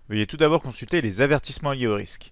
Veuillez tout d'abord consulter les avertissements liés au risque.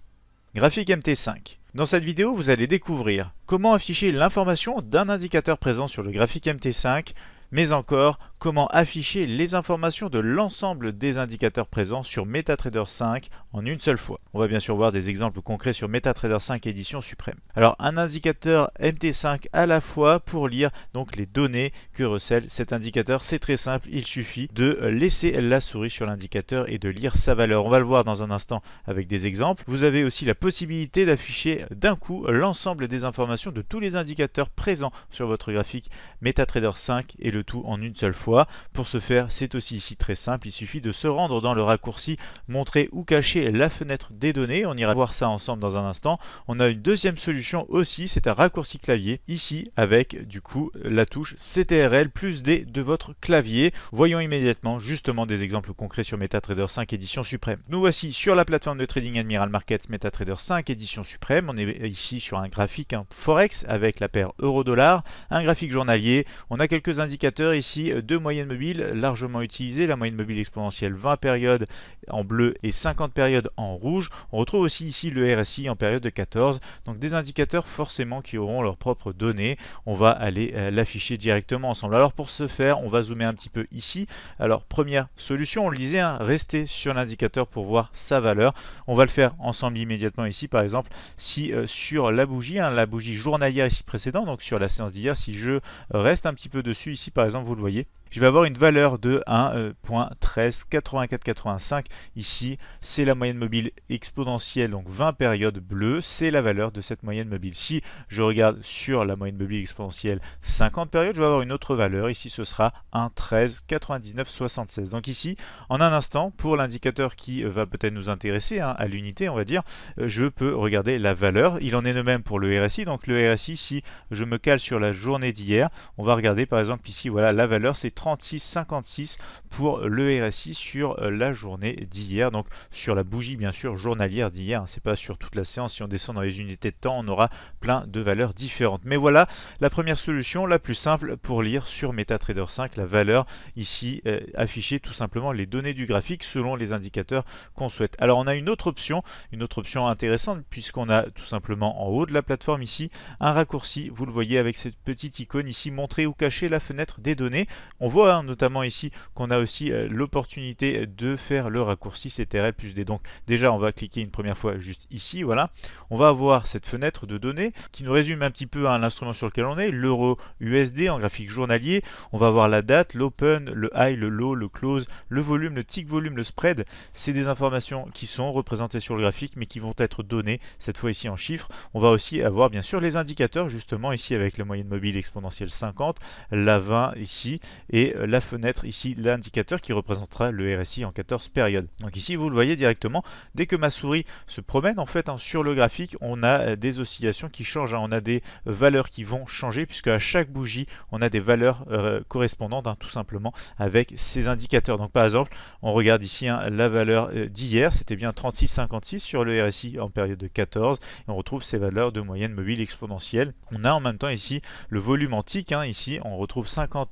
Graphique MT5. Dans cette vidéo, vous allez découvrir comment afficher l'information d'un indicateur présent sur le graphique MT5, mais encore comment afficher les informations de l'ensemble des indicateurs présents sur MetaTrader 5 en une seule fois. On va bien sûr voir des exemples concrets sur MetaTrader 5 édition suprême. Alors un indicateur MT5 à la fois pour lire donc les données que recèle cet indicateur. C'est très simple, il suffit de laisser la souris sur l'indicateur et de lire sa valeur. On va le voir dans un instant avec des exemples. Vous avez aussi la possibilité d'afficher d'un coup l'ensemble des informations de tous les indicateurs présents sur votre graphique MetaTrader 5 et le tout en une seule fois. Pour ce faire, c'est aussi ici très simple, il suffit de se rendre dans le raccourci montrer ou cacher la fenêtre des données. On ira voir ça ensemble dans un instant. On a une deuxième solution aussi, c'est un raccourci clavier ici avec du coup la touche CTRL plus D de votre clavier. Voyons immédiatement justement des exemples concrets sur MetaTrader 5 édition suprême. Nous voici sur la plateforme de trading Admiral Markets MetaTrader 5 édition suprême. On est ici sur un graphique Forex avec la paire euro-dollar, un graphique journalier. On a quelques indicateurs ici de moyenne mobile largement utilisée, la moyenne mobile exponentielle 20 périodes en bleu et 50 périodes en rouge. On retrouve aussi ici le RSI en période de 14, donc des indicateurs forcément qui auront leurs propres données. On va aller l'afficher directement ensemble. Alors pour ce faire, on va zoomer un petit peu ici. Alors première solution, on le disait, rester sur l'indicateur pour voir sa valeur. On va le faire ensemble immédiatement ici, par exemple, si sur la bougie journalière ici précédente, donc sur la séance d'hier, si je reste un petit peu dessus ici, par exemple, vous le voyez, je vais avoir une valeur de 1.138485. Ici, c'est la moyenne mobile exponentielle, donc 20 périodes bleues, c'est la valeur de cette moyenne mobile. Si je regarde sur la moyenne mobile exponentielle 50 périodes, je vais avoir une autre valeur. Ici, ce sera 1.139976. Donc ici, en un instant, pour l'indicateur qui va peut-être nous intéresser à l'unité, on va dire, je peux regarder la valeur. Il en est de même pour le RSI. Donc le RSI, si je me cale sur la journée d'hier, on va regarder par exemple ici, voilà, la valeur, c'est 36,56 pour le RSI sur la journée d'hier, donc sur la bougie bien sûr journalière d'hier, c'est pas sur toute la séance. Si on descend dans les unités de temps, on aura plein de valeurs différentes. Mais voilà la première solution la plus simple pour lire sur MetaTrader 5 la valeur ici afficher tout simplement les données du graphique selon les indicateurs qu'on souhaite. Alors on a une autre option intéressante puisqu'on a tout simplement en haut de la plateforme ici un raccourci, vous le voyez avec cette petite icône ici, montrer ou cacher la fenêtre des données. On voit notamment ici qu'on a aussi l'opportunité de faire le raccourci CTRL plus D. Donc déjà on va cliquer une première fois juste ici, voilà. On va avoir cette fenêtre de données qui nous résume un petit peu l'instrument sur lequel on est, l'euro USD en graphique journalier. On va avoir la date, l'open, le high, le low, le close, le volume, le tick volume, le spread. C'est des informations qui sont représentées sur le graphique mais qui vont être données cette fois ici en chiffres. On va aussi avoir bien sûr les indicateurs justement ici avec la moyenne mobile exponentielle 50, la 20 ici, et la fenêtre ici, l'indicateur qui représentera le RSI en 14 périodes. Donc ici vous le voyez directement, dès que ma souris se promène en fait sur le graphique, on a des oscillations qui changent, on a des valeurs qui vont changer puisque à chaque bougie on a des valeurs correspondantes tout simplement avec ces indicateurs. Donc par exemple on regarde ici la valeur d'hier, c'était bien 36,56 sur le RSI en période de 14 et on retrouve ces valeurs de moyenne mobile exponentielle. On a en même temps ici le volume antique, ici on retrouve 50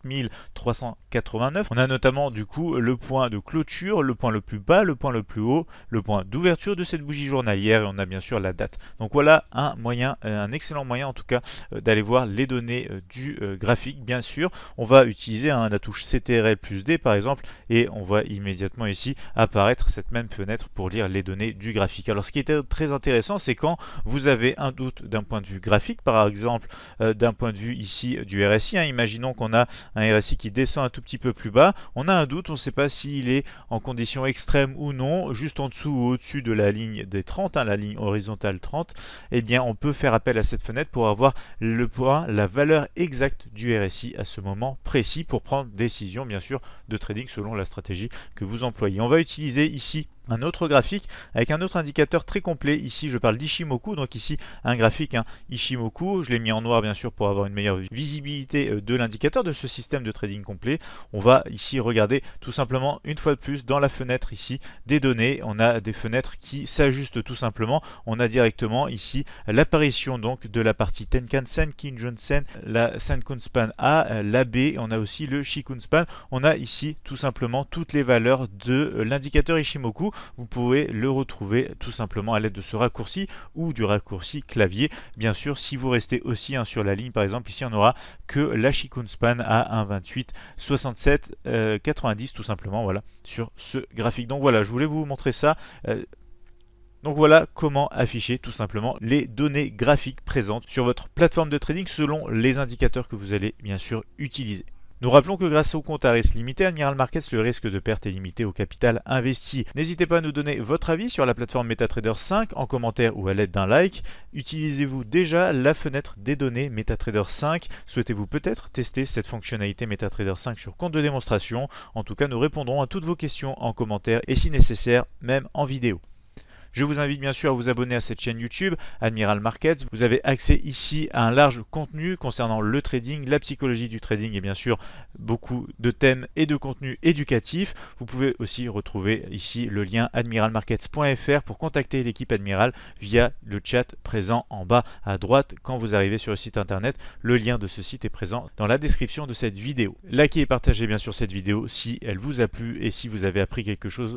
389. On a notamment du coup le point de clôture, le point le plus bas, le point le plus haut, le point d'ouverture de cette bougie journalière et on a bien sûr la date. Donc voilà un excellent moyen en tout cas d'aller voir les données du graphique. Bien sûr, on va utiliser la touche CTRL plus D par exemple et on voit immédiatement ici apparaître cette même fenêtre pour lire les données du graphique. Alors ce qui est très intéressant, c'est quand vous avez un doute d'un point de vue graphique, par exemple d'un point de vue ici du RSI. Imaginons qu'on a un RSI qui descend un tout petit peu plus bas, on a un doute, on ne sait pas s'il est en condition extrême ou non, juste en dessous ou au-dessus de la ligne des 30, la ligne horizontale 30, eh bien on peut faire appel à cette fenêtre pour avoir le point, la valeur exacte du RSI à ce moment précis pour prendre décision bien sûr de trading selon la stratégie que vous employez. On va utiliser ici un autre graphique avec un autre indicateur très complet. Ici je parle d'Ichimoku, donc ici un graphique Ichimoku, je l'ai mis en noir bien sûr pour avoir une meilleure visibilité de l'indicateur de ce système de trading complet. On va ici regarder tout simplement une fois de plus dans la fenêtre ici des données. On a des fenêtres qui s'ajustent tout simplement. On a directement ici l'apparition donc de la partie Tenkan-sen, Kijun-sen, la Senkun-span A, la B, on a aussi le Shikun-span. On a ici tout simplement toutes les valeurs de l'indicateur Ichimoku. vous pouvez le retrouver tout simplement à l'aide de ce raccourci ou du raccourci clavier. Bien sûr, si vous restez aussi sur la ligne, par exemple, ici on n'aura que la Shikun Span à 1,28, 67, 90 tout simplement, voilà, sur ce graphique. Donc voilà, je voulais vous montrer ça. Donc voilà comment afficher tout simplement les données graphiques présentes sur votre plateforme de trading selon les indicateurs que vous allez bien sûr utiliser. Nous rappelons que grâce au compte à risque limité, Admiral Markets, le risque de perte est limité au capital investi. N'hésitez pas à nous donner votre avis sur la plateforme MetaTrader 5 en commentaire ou à l'aide d'un like. Utilisez-vous déjà la fenêtre des données MetaTrader 5? Souhaitez-vous peut-être tester cette fonctionnalité MetaTrader 5 sur compte de démonstration? En tout cas, nous répondrons à toutes vos questions en commentaire et si nécessaire, même en vidéo. Je vous invite bien sûr à vous abonner à cette chaîne YouTube, Admiral Markets. Vous avez accès ici à un large contenu concernant le trading, la psychologie du trading et bien sûr beaucoup de thèmes et de contenus éducatifs. Vous pouvez aussi retrouver ici le lien admiralmarkets.fr pour contacter l'équipe Admiral via le chat présent en bas à droite quand vous arrivez sur le site internet. Le lien de ce site est présent dans la description de cette vidéo. Likez et partagez bien sûr cette vidéo si elle vous a plu et si vous avez appris quelque chose